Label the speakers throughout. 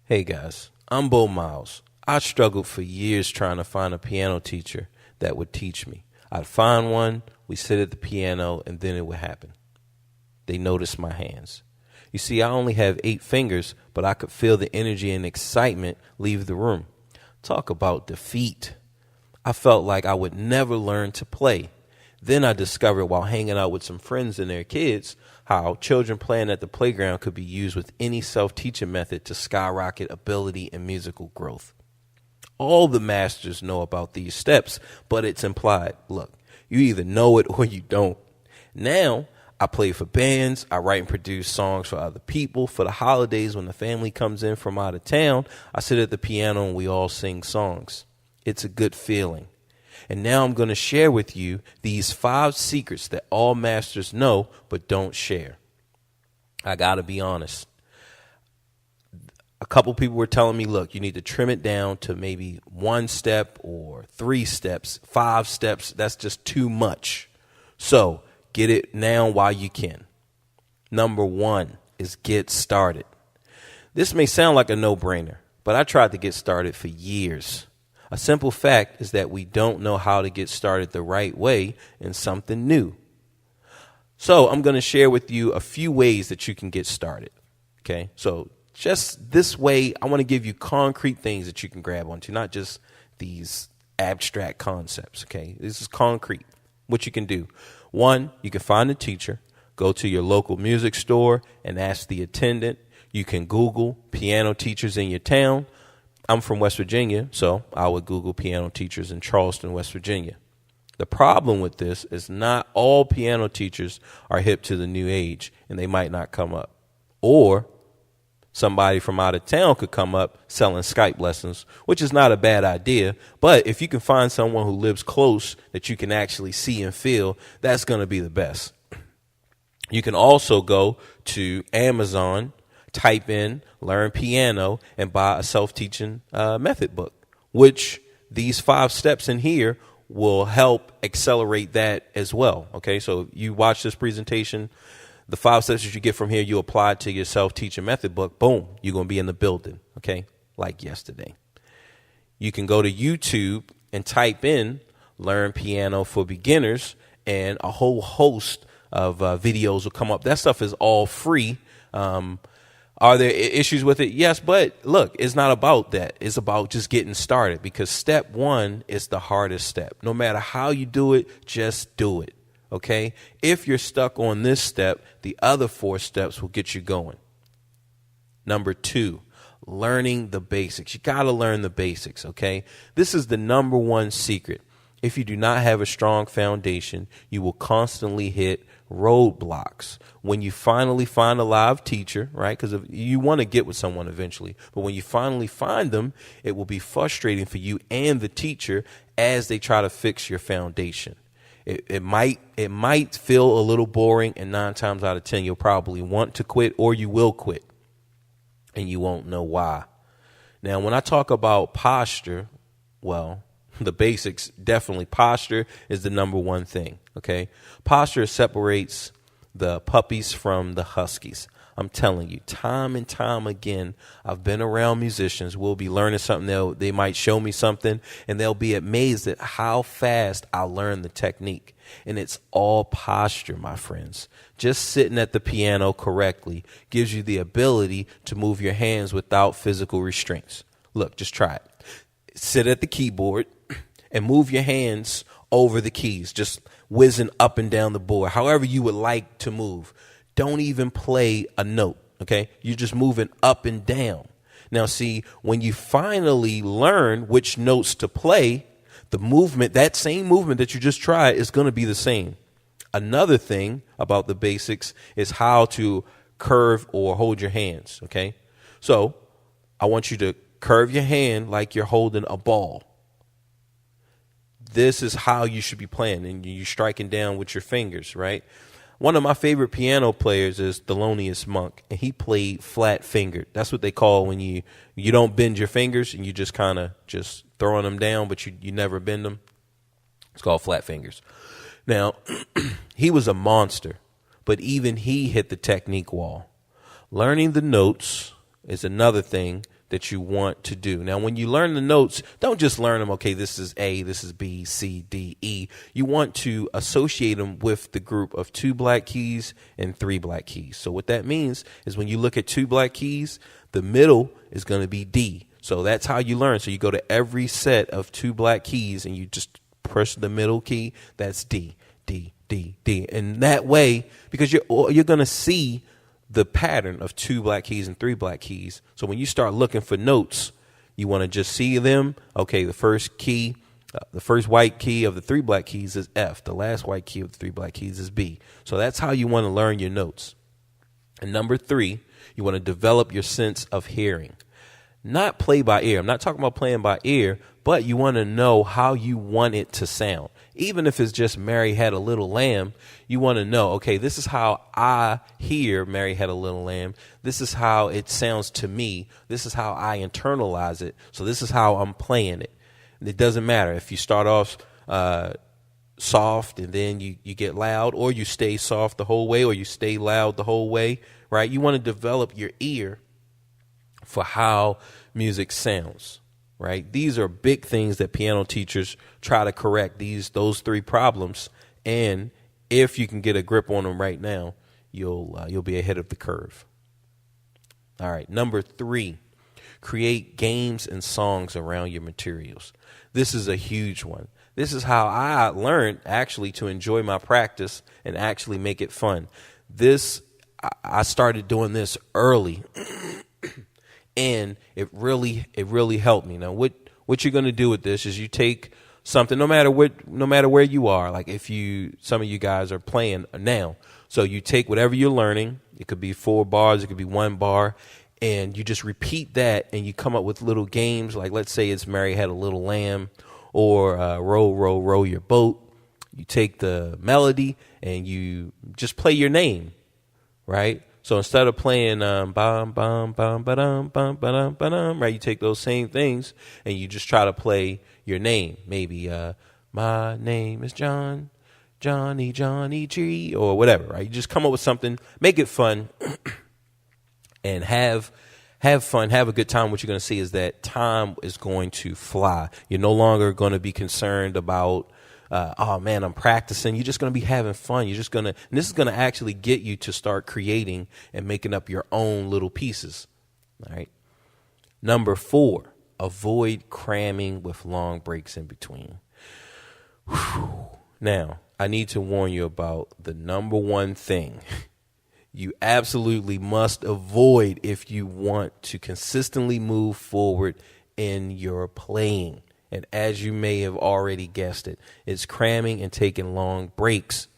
Speaker 1: Hey guys, I'm Bo Miles. I struggled for years trying to find a piano teacher that would teach me. I'd find one, we sit at the piano, and then it would happen. They noticed my hands. You see, I only have 8 fingers, but I could feel the energy and excitement leave the room. Talk about defeat. I felt like I would never learn to play. Then I discovered while hanging out with some friends and their kids how children playing at the playground could be used with any self-teaching method to skyrocket ability and musical growth. All the masters know about these steps, but it's implied. Look, you either know it or you don't. Now, I play for bands, I write and produce songs for other people. For the holidays when the family comes in from out of town, I sit at the piano and we all sing songs. It's a good feeling. And now I'm going to share with you these 5 secrets that all masters know but don't share. I got to be honest. A couple people were telling me, look, you need to trim it down to maybe 1 step or 3 steps, 5 steps. That's just too much. So get it now while you can. Number 1 is get started. This may sound like a no-brainer, but I tried to get started for years. A simple fact is that we don't know how to get started the right way in something new. So I'm going to share with you a few ways that you can get started. Okay, so just this way, I want to give you concrete things that you can grab onto, not just these abstract concepts. Okay, this is concrete. What you can do. 1, you can find a teacher, go to your local music store and ask the attendant. You can Google piano teachers in your town. I'm from West Virginia, so I would Google piano teachers in Charleston, West Virginia. The problem with this is not all piano teachers are hip to the new age, and they might not come up. Or somebody from out of town could come up selling Skype lessons, which is not a bad idea. But if you can find someone who lives close that you can actually see and feel, that's going to be the best. You can also go to Amazon, type in learn piano, and buy a self-teaching method book, which these 5 steps in here will help accelerate that as well. Okay, so you watch this presentation, the 5 steps that you get from here, you apply to your self-teaching method book, boom, you're going to be in the building, okay, like yesterday. You can go to YouTube and type in learn piano for beginners, and a whole host of videos will come up. That stuff is all free. Are there issues with it? Yes, but look, it's not about that. It's about just getting started, because step 1 is the hardest step. No matter how you do it, just do it, okay? If you're stuck on this step, the other 4 steps will get you going. Number 2, learning the basics. You got to learn the basics, okay? This is the number 1 secret. If you do not have a strong foundation, you will constantly hit roadblocks. When you finally find a live teacher, right? Because you want to get with someone eventually, but when you finally find them, it will be frustrating for you and the teacher as they try to fix your foundation. It might feel a little boring, and 9 times out of 10, you'll probably want to quit, or you will quit, and you won't know why. Now, when I talk about posture, well, the basics, definitely posture is the number 1 thing, okay? Posture separates the puppies from the huskies. I'm telling you, time and time again, I've been around musicians. We'll be learning something. They might show me something, and they'll be amazed at how fast I learn the technique. And it's all posture, my friends. Just sitting at the piano correctly gives you the ability to move your hands without physical restraints. Look, just try it. Sit at the keyboard and move your hands over the keys, just whizzing up and down the board, however you would like to move. Don't even play a note, okay? You're just moving up and down. Now, see, when you finally learn which notes to play, the movement, that same movement that you just tried, is going to be the same. Another thing about the basics is how to curve or hold your hands, okay? So I want you to curve your hand like you're holding a ball. This is how you should be playing, and you're striking down with your fingers, right? One of my favorite piano players is Thelonious Monk, and he played flat-fingered. That's what they call when you don't bend your fingers and you just kind of just throwing them down, but you never bend them. It's called flat fingers. Now, he was a monster, but even he hit the technique wall. Learning the notes is another thing that you want to do. Now, when you learn the notes, don't just learn them, okay, this is A, this is B, C, D, E. You want to associate them with the group of 2 black keys and 3 black keys. So what that means is when you look at 2 black keys, the middle is going to be D. So that's how you learn. So you go to every set of 2 black keys and you just press the middle key. That's D, D, D, D. And that way, because you're going to see the pattern of 2 black keys and 3 black keys. So when you start looking for notes, you want to just see them. Okay, the first key, the first white key of the 3 black keys is F. The last white key of the 3 black keys is B. So that's how you want to learn your notes. And number 3, you want to develop your sense of hearing. Not play by ear. I'm not talking about playing by ear, but you want to know how you want it to sound. Even if it's just Mary Had a Little Lamb, you want to know, okay, this is how I hear Mary Had a Little Lamb. This is how it sounds to me. This is how I internalize it. So this is how I'm playing it. And it doesn't matter if you start off soft and then you get loud, or you stay soft the whole way, or you stay loud the whole way, right? You want to develop your ear for how music sounds. Right? These are big things that piano teachers try to correct, those 3 problems. And if you can get a grip on them right now, you'll be ahead of the curve. All right. Number 3, create games and songs around your materials. This is a huge one. This is how I learned actually to enjoy my practice and actually make it fun. I started doing this early. And it really helped me. Now, what you're going to do with this is you take something, no matter where you are. Like some of you guys are playing now. So you take whatever you're learning. It could be 4 bars. It could be 1 bar. And you just repeat that and you come up with little games. Like, let's say it's Mary Had a Little Lamb, or row, row, row your boat. You take the melody and you just play your name, right? So instead of playing bum bum bum ba-dum bum ba-dum ba-dum, right, you take those same things and you just try to play your name. Maybe my name is John, Johnny G, or whatever, right? You just come up with something, make it fun, and have fun, have a good time. What you're going to see is that time is going to fly. You're no longer going to be concerned about oh man, I'm practicing. You're just going to be having fun. You're just going to, and this is going to actually get you to start creating and making up your own little pieces. All right. Number 4, avoid cramming with long breaks in between. Whew. Now, I need to warn you about the number 1 thing you absolutely must avoid if you want to consistently move forward in your playing. And as you may have already guessed it, it's cramming and taking long breaks.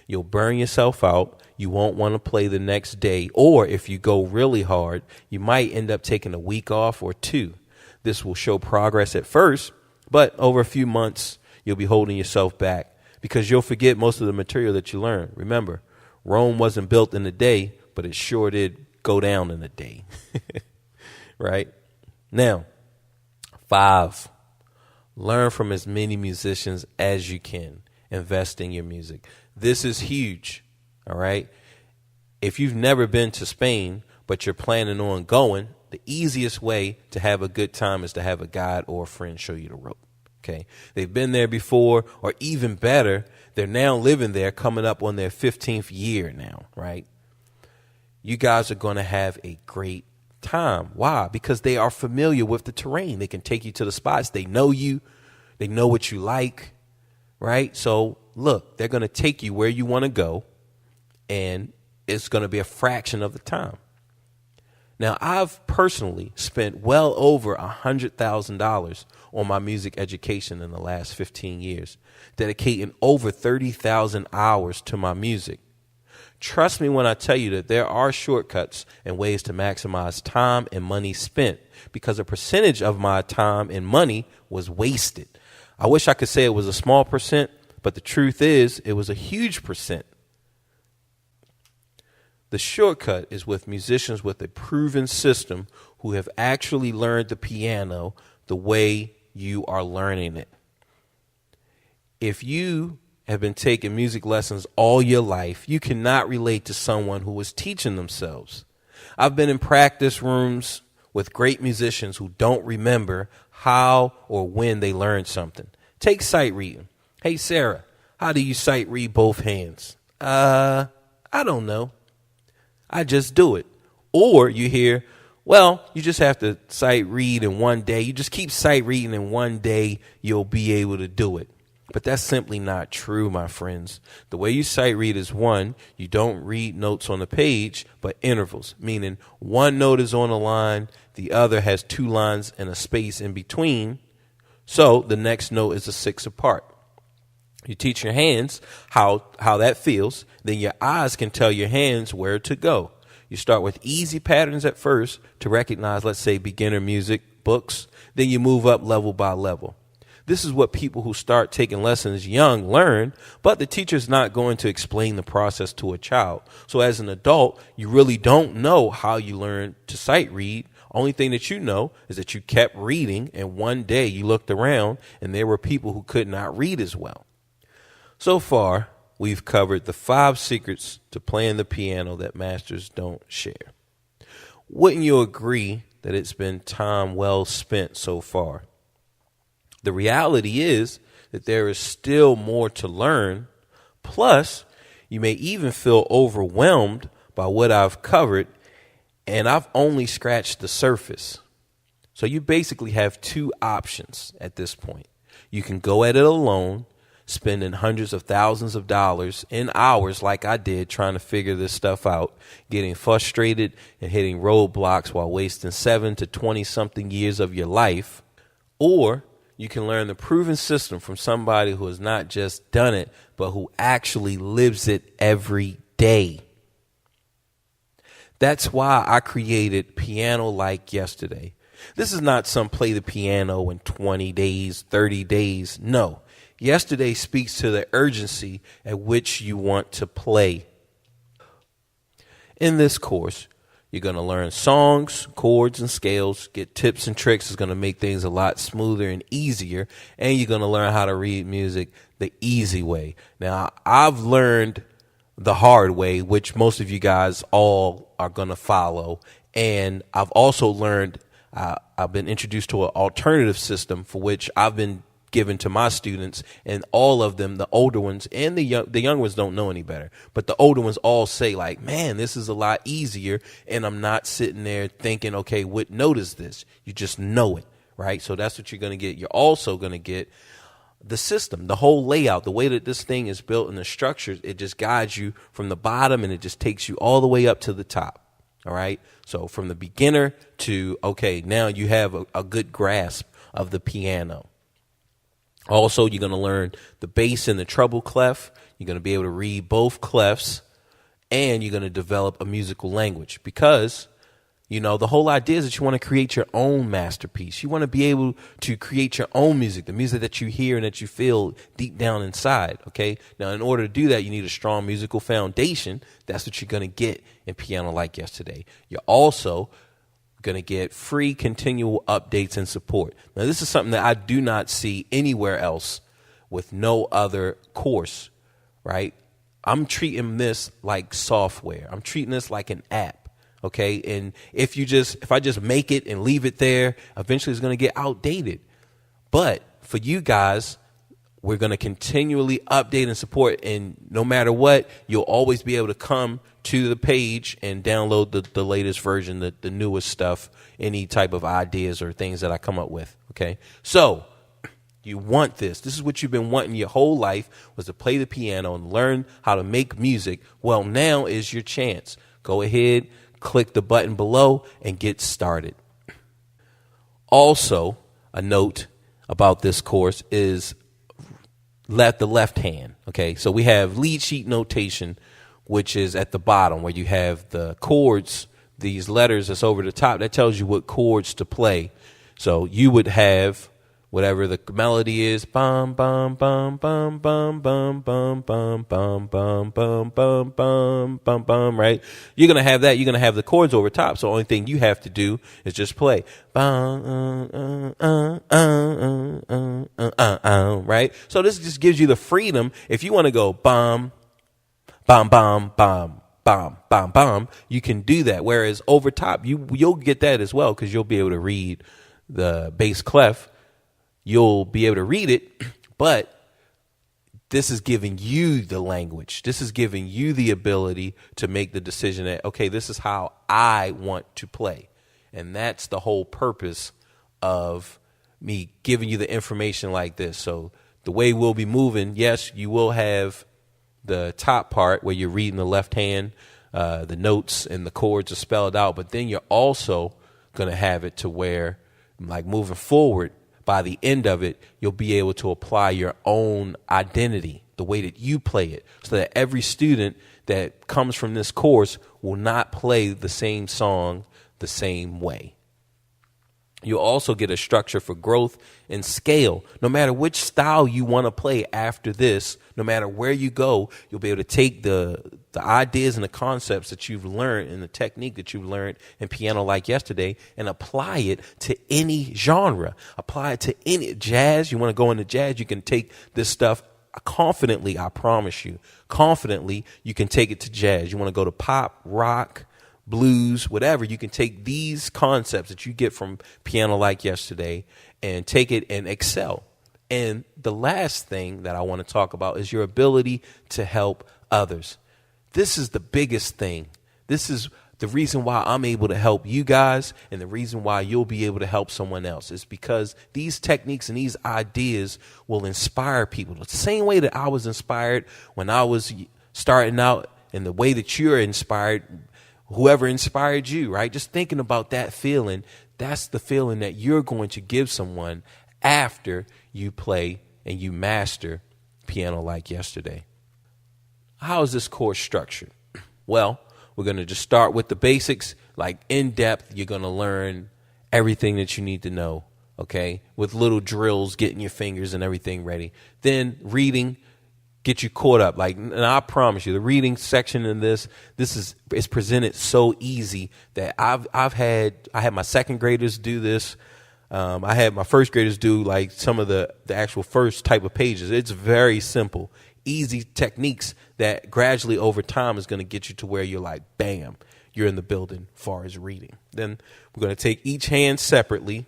Speaker 1: You'll burn yourself out. You won't want to play the next day. Or if you go really hard, you might end up taking a week off or 2. This will show progress at first, but over a few months, you'll be holding yourself back because you'll forget most of the material that you learned. Remember, Rome wasn't built in a day, but it sure did go down in a day. Right? Now, 5. Learn from as many musicians as you can. Invest in your music. This is huge, all right? If you've never been to Spain, but you're planning on going, the easiest way to have a good time is to have a guide or a friend show you the rope, okay? They've been there before, or even better, they're now living there, coming up on their 15th year now, right? You guys are going to have a great time. Why? Because they are familiar with the terrain. They can take you to the spots. They know you. They know what you like, right? So look, they're going to take you where you want to go, and it's going to be a fraction of the time. Now, I've personally spent well over $100,000 on my music education in the last 15 years, dedicating over 30,000 hours to my music. Trust me when I tell you that there are shortcuts and ways to maximize time and money spent, because a percentage of my time and money was wasted. I wish I could say it was a small percent, but the truth is it was a huge percent. The shortcut is with musicians with a proven system who have actually learned the piano the way you are learning it. If you have been taking music lessons all your life, you cannot relate to someone who is teaching themselves. I've been in practice rooms with great musicians who don't remember how or when they learned something. Take sight reading. Hey, Sarah, how do you sight read both hands? I don't know. I just do it. Or you hear, well, you just have to sight read in one day. You just keep sight reading in one day, you'll be able to do it. But that's simply not true, my friends. The way you sight read is one, you don't read notes on the page, but intervals, meaning one note is on a line, the other has 2 lines and a space in between. So the next note is a 6 apart. You teach your hands how that feels. Then your eyes can tell your hands where to go. You start with easy patterns at first to recognize, let's say, beginner music books. Then you move up level by level. This is what people who start taking lessons young learn, but the teacher's not going to explain the process to a child. So as an adult, you really don't know how you learn to sight read. Only thing that you know is that you kept reading, and one day you looked around and there were people who could not read as well. So far, we've covered the 5 secrets to playing the piano that masters don't share. Wouldn't you agree that it's been time well spent so far? The reality is that there is still more to learn. Plus, you may even feel overwhelmed by what I've covered, and I've only scratched the surface. So you basically have 2 options at this point. You can go at it alone, spending hundreds of thousands of dollars in hours like I did trying to figure this stuff out, getting frustrated and hitting roadblocks while wasting 7 to 20 something years of your life. Or you can learn the proven system from somebody who has not just done it, but who actually lives it every day. That's why I created Piano Like Yesterday. This is not some play the piano in 20 days, 30 days. No. Yesterday speaks to the urgency at which you want to play. In this course, you're going to learn songs, chords, and scales, get tips and tricks. It's going to make things a lot smoother and easier, and you're going to learn how to read music the easy way. Now, I've learned the hard way, which most of you guys all are going to follow, and I've also learned, I've been introduced to an alternative system for which I've been given to my students, and all of them, the older ones and the young ones don't know any better, but the older ones all say like, man, this is a lot easier, and I'm not sitting there thinking, okay, what note is this? You just know it, right? So that's what you're going to get. You're also going to get the system, the whole layout, the way that this thing is built and the structures. It just guides you from the bottom and it just takes you all the way up to the top. All right. So from the beginner to, okay, now you have a good grasp of the piano. Also, you're going to learn the bass and the treble clef. You're going to be able to read both clefs, and you're going to develop a musical language because, you know, the whole idea is that you want to create your own masterpiece. You want to be able to create your own music, the music that you hear and that you feel deep down inside. Okay. Now, in order to do that, you need a strong musical foundation. That's what you're going to get in Piano Like Yesterday. You're also going to get free continual updates and support. Now, this is something that I do not see anywhere else with no other course, right? I'm treating this like software. I'm treating this like an app, okay? And if I just make it and leave it there, eventually it's going to get outdated. But for you guys, we're going to continually update and support, and no matter what, you'll always be able to come to the page and download the latest version, the newest stuff, any type of ideas or things that I come up with, okay? So you want this. This is what you've been wanting your whole life, was to play the piano and learn how to make music. Well, now is your chance. Go ahead, click the button below, and get started. Also, a note about this course is the left hand, okay? So we have lead sheet notation, which is at the bottom where you have the chords, these letters that's over the top. That tells you what chords to play. So you would have whatever the melody is, bum bum bum bum bum bum bum bum bum bum bum bum bum bum bum, right? You're gonna have that. You're gonna have the chords over top. So the only thing you have to do is just play right? So this just gives you the freedom. If you want to go bum bum bum bum bam, bam, bam, you can do that. Whereas over top, you'll get that as well because you'll be able to read the bass clef. You'll be able to read it, but this is giving you the language. This is giving you the ability to make the decision that, okay, this is how I want to play. And that's the whole purpose of me giving you the information like this. So the way we'll be moving, yes, you will have the top part where you're reading the left hand, the notes and the chords are spelled out, but then you're also going to have it to where, like moving forward, by the end of it, you'll be able to apply your own identity, the way that you play it, so that every student that comes from this course will not play the same song the same way. You'll also get a structure for growth and scale. No matter which style you want to play after this, no matter where you go, you'll be able to take the ideas and the concepts that you've learned and the technique that you've learned in Piano Like Yesterday and apply it to any genre. Apply it to any jazz. You want to go into jazz, you can take this stuff confidently, I promise you. Confidently, you can take it to jazz. You want to go to pop, rock, blues, whatever, you can take these concepts that you get from Piano Like Yesterday and take it and excel. And the last thing that I want to talk about is your ability to help others. This is the biggest thing. This is the reason why I'm able to help you guys, and the reason why you'll be able to help someone else is because these techniques and these ideas will inspire people. The same way that I was inspired when I was starting out, and the way that you're inspired, whoever inspired you, right? Just thinking about that feeling, that's the feeling that you're going to give someone after you play and you master Piano Like Yesterday. How is this course structured? Well, we're going to just start with the basics, like in depth. You're going to learn everything that you need to know, okay? With little drills, getting your fingers and everything ready. Then reading, get you caught up. Like, and I promise you, the reading section in this is presented so easy that I had my second graders do this. I had my first graders do like some of the actual first type of pages. It's very simple, easy techniques that gradually over time is going to get you to where you're like, bam, you're in the building as far as reading. Then we're going to take each hand separately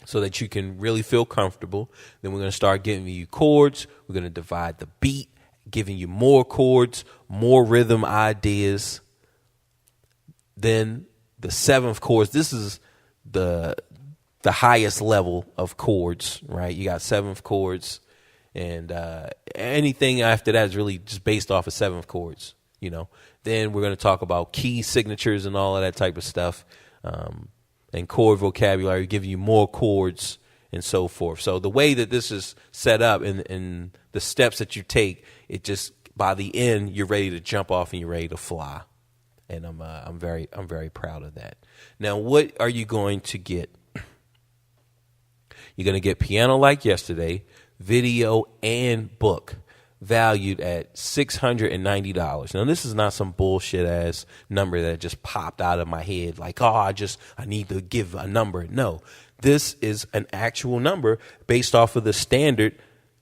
Speaker 1: so that you can really feel comfortable. Then we're going to start giving you chords. We're going to divide the beat, giving you more chords, more rhythm ideas. Then the seventh chords, this is the highest level of chords, right? You got seventh chords, and anything after that is really just based off of seventh chords, you know. Then we're going to talk about key signatures and all of that type of stuff. And chord vocabulary, giving you more chords and so forth. So the way that this is set up and the steps that you take, it just, by the end, you're ready to jump off and you're ready to fly. And I'm very proud of that. Now, what are you going to get? You're going to get Piano Like Yesterday, video and book, valued at $690. Now, this is not some bullshit ass number that just popped out of my head like, oh, I need to give a number. No, this is an actual number based off of the standard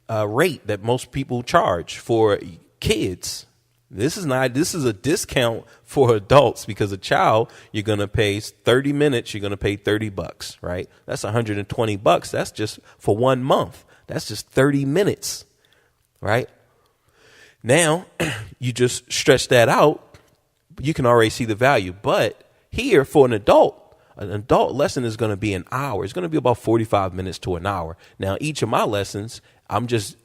Speaker 1: rate that most people charge for kids. This is a discount for adults, because a child, you're going to pay 30 minutes, you're going to pay $30, right? That's $120. That's just for 1 month. That's just 30 minutes, right? Now, you just stretch that out, you can already see the value. But here, for an adult lesson is going to be an hour. It's going to be about 45 minutes to an hour. Now, each of my lessons, I'm just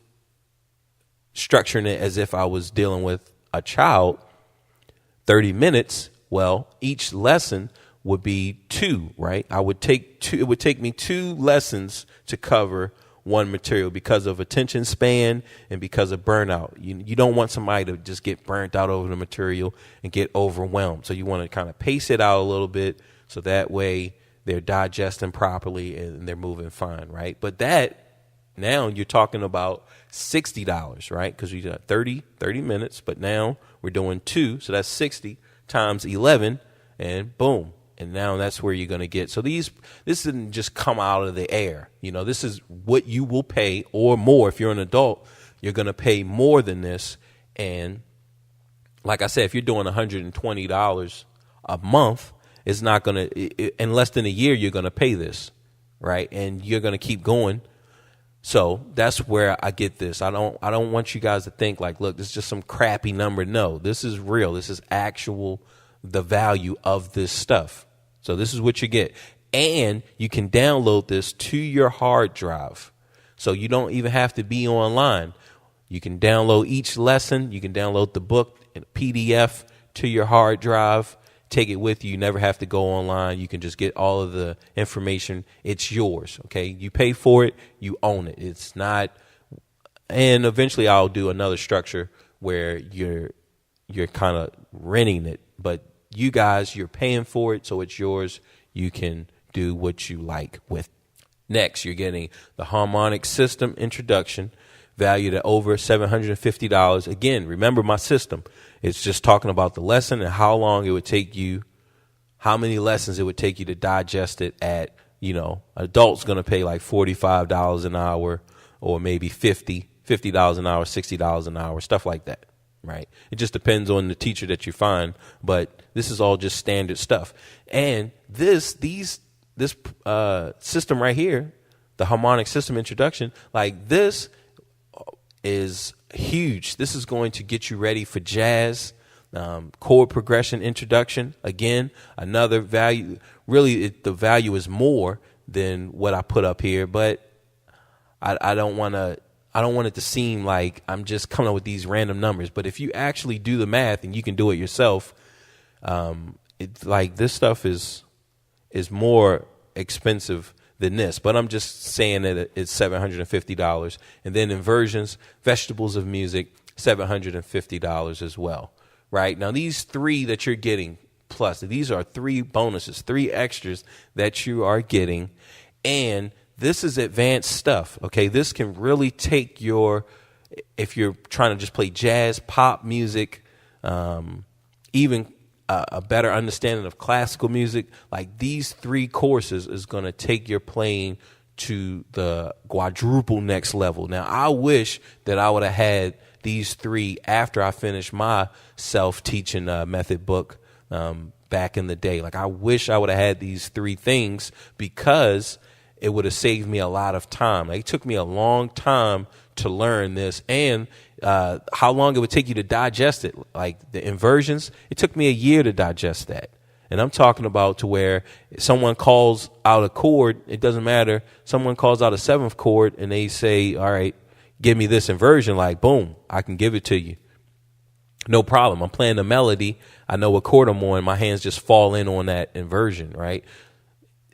Speaker 1: structuring it as if I was dealing with a child. 30 minutes, well, each lesson would be 2, right? It would take me 2 lessons to cover one material because of attention span and because of burnout. You don't want somebody to just get burnt out over the material and get overwhelmed. So you want to kind of pace it out a little bit so that way they're digesting properly and they're moving fine, right? But that, now you're talking about $60, right? Because you got 30 minutes, but now we're doing 2, so that's 60 times 11, and boom. And now that's where you're going to get. So this didn't just come out of the air. You know, this is what you will pay or more. If you're an adult, you're going to pay more than this. And like I said, if you're doing $120 a month, it's not going to, in less than a year, you're going to pay this, right? And you're going to keep going. So that's where I get this. I don't want you guys to think like, look, this is just some crappy number. No, this is real. This is actual, the value of this stuff. So this is what you get. And you can download this to your hard drive. So you don't even have to be online. You can download each lesson. You can download the book in PDF to your hard drive. Take it with you. You never have to go online. You can just get all of the information. It's yours. Okay. You pay for it. You own it. It's not. And eventually I'll do another structure where you're kind of renting it, but you guys, you're paying for it. So it's yours. You can do what you like with. Next, you're getting the harmonic system introduction, valued at over $750. Again, remember my system. It's just talking about the lesson and how long it would take you, how many lessons it would take you to digest it at, adults going to pay like $45 an hour or maybe $50 an hour, $60 an hour, stuff like that, right? It just depends on the teacher that you find, but this is all just standard stuff. And this system right here, the harmonic system introduction, like this is huge. This is going to get you ready for jazz, chord progression introduction. Again, another value. Really, the value is more than what I put up here, but I don't want it to seem like I'm just coming up with these random numbers. But if you actually do the math and you can do it yourself, it's like this stuff is more expensive than this, but I'm just saying that it's $750. And then inversions, vegetables of music, $750 as well, right? Now, these three that you're getting, plus these are three bonuses, three extras that you are getting. And this is advanced stuff, okay? This can really take if you're trying to just play jazz, pop music, even a better understanding of classical music, like these three courses is going to take your playing to the quadruple next level. Now, I wish that I would have had these three after I finished my self-teaching method book back in the day. Like, I wish I would have had these three things because it would have saved me a lot of time. Like, it took me a long time to learn this, and how long it would take you to digest it. Like the inversions, it took me a year to digest that. And I'm talking about to where someone calls out a chord, it doesn't matter. Someone calls out a seventh chord and they say, all right, give me this inversion. Like, boom, I can give it to you. No problem. I'm playing the melody. I know what chord I'm on. My hands just fall in on that inversion, right?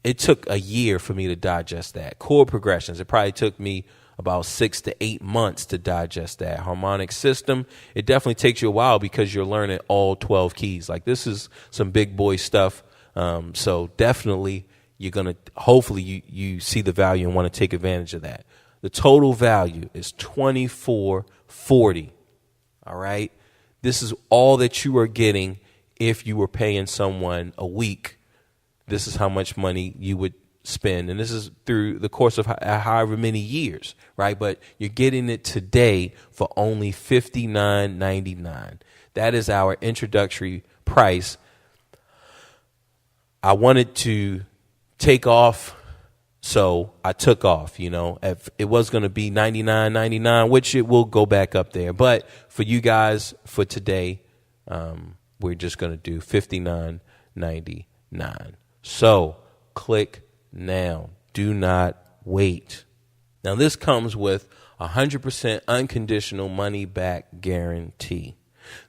Speaker 1: It took a year for me to digest that. Chord progressions, it probably took me about 6 to 8 months to digest that. Harmonic system, it definitely takes you a while because you're learning all 12 keys. Like, this is some big boy stuff. So definitely you're going to, hopefully you see the value and want to take advantage of that. The total value is $24.40. All right. This is all that you are getting if you were paying someone a week. This is how much money you would spend, and this is through the course of however many years, right? But you're getting it today for only $59.99. That is our introductory price. I wanted to take off, so I took off. If it was going to be $99.99, which it will go back up there, but for you guys, for today, we're just going to do $59.99. So click now. Do not wait. Now, this comes with 100% unconditional money back guarantee.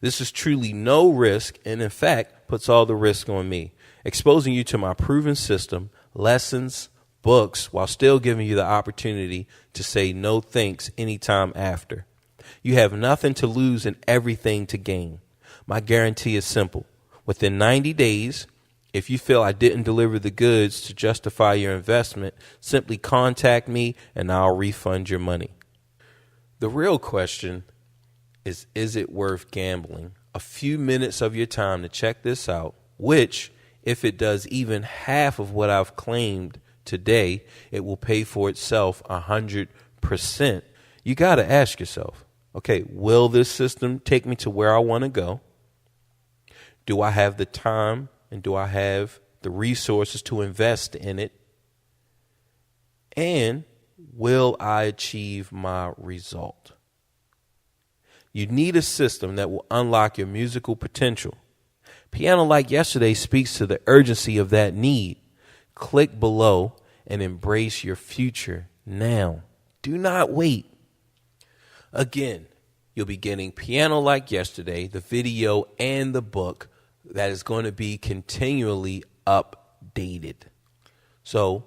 Speaker 1: This is truly no risk, and in fact, puts all the risk on me, exposing you to my proven system, lessons, books, while still giving you the opportunity to say no thanks anytime after. You have nothing to lose and everything to gain. My guarantee is simple. Within 90 days, if you feel I didn't deliver the goods to justify your investment, simply contact me and I'll refund your money. The real question is it worth gambling a few minutes of your time to check this out, which, if it does even half of what I've claimed today, it will pay for itself 100%. You got to ask yourself, okay, will this system take me to where I want to go? Do I have the time and do I have the resources to invest in it? And will I achieve my result? You need a system that will unlock your musical potential. Piano Like Yesterday speaks to the urgency of that need. Click below and embrace your future now. Do not wait. Again, you'll be getting Piano Like Yesterday, the video, and the book that is going to be continually updated. So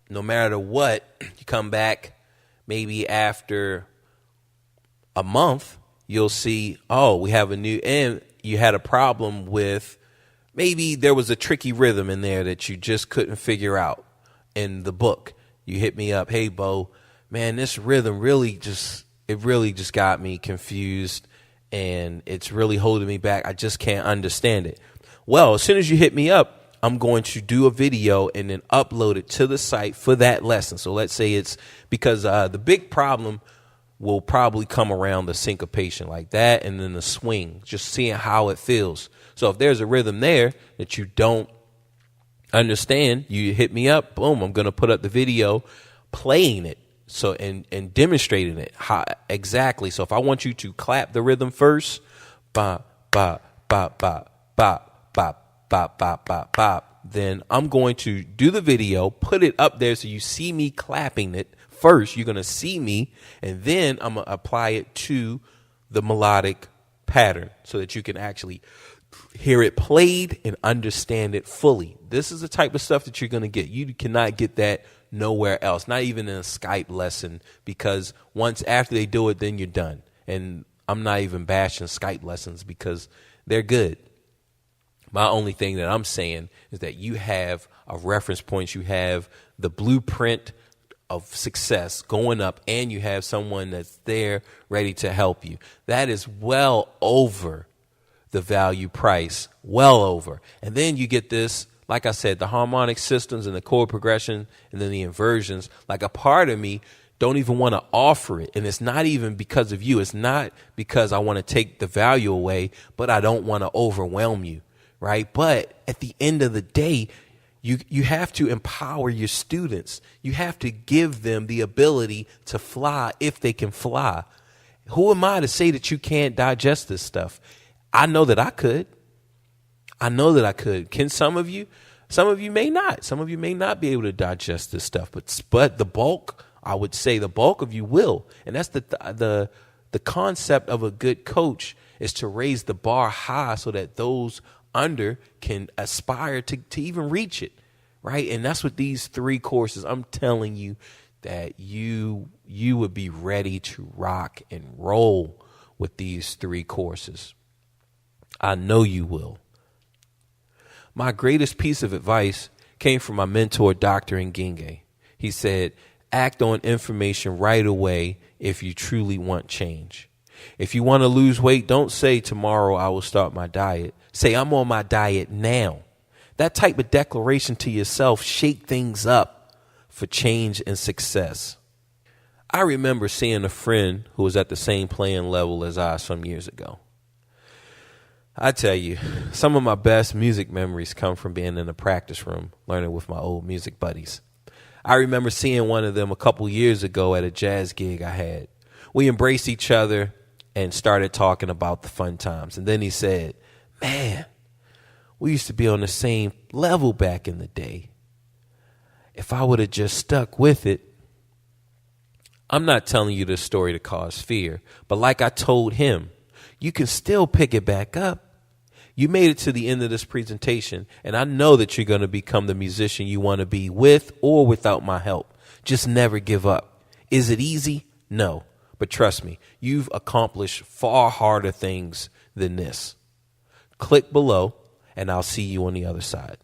Speaker 1: no matter what, you come back maybe after a month, you'll see, oh, we have a new, and you had a problem with, maybe there was a tricky rhythm in there that you just couldn't figure out in the book. You hit me up, hey, Bo, man, this rhythm really just got me confused and it's really holding me back. I just can't understand it. Well, as soon as you hit me up, I'm going to do a video and then upload it to the site for that lesson. So let's say it's because the big problem will probably come around the syncopation like that and then the swing, just seeing how it feels. So if there's a rhythm there that you don't understand, you hit me up, boom, I'm going to put up the video playing it. So and demonstrating it how exactly. So if I want you to clap the rhythm first, bop, bop, bop, bop, bop, bop, bop, bop, bop, bop, then I'm going to do the video, put it up there so you see me clapping it first. You're going to see me, and then I'm going to apply it to the melodic pattern so that you can actually hear it played and understand it fully. This is the type of stuff that you're going to get. You cannot get that nowhere else, not even in a Skype lesson, because once after they do it, then you're done. And I'm not even bashing Skype lessons because they're good. My only thing that I'm saying is that you have a reference point, you have the blueprint of success going up, and you have someone that's there ready to help you. That is well over the value price, well over. And then you get this, like I said, the harmonic systems and the chord progression and then the inversions. Like a part of me don't even want to offer it. And it's not even because of you. It's not because I want to take the value away, but I don't want to overwhelm you, right? But at the end of the day, you have to empower your students. You have to give them the ability to fly if they can fly. Who am I to say that you can't digest this stuff? I know that I could. I know that I could. Can some of you? Some of you may not. Some of you may not be able to digest this stuff. But the bulk, I would say the bulk of you will. And that's the concept of a good coach, is to raise the bar high so that those under can aspire to even reach it, right? And that's what these 3 courses, I'm telling you that you would be ready to rock and roll with these 3 courses. I know you will. My greatest piece of advice came from my mentor, Dr. Ngenge. He said, act on information right away if you truly want change. If you want to lose weight, don't say tomorrow I will start my diet. Say I'm on my diet now. That type of declaration to yourself shake things up for change and success. I remember seeing a friend who was at the same playing level as I some years ago. I tell you, some of my best music memories come from being in the practice room, learning with my old music buddies. I remember seeing one of them a couple years ago at a jazz gig I had. We embraced each other and started talking about the fun times. And then he said, man, we used to be on the same level back in the day. If I would have just stuck with it. I'm not telling you this story to cause fear, but like I told him, you can still pick it back up. You made it to the end of this presentation, and I know that you're going to become the musician you want to be with or without my help. Just never give up. Is it easy? No. But trust me, you've accomplished far harder things than this. Click below, and I'll see you on the other side.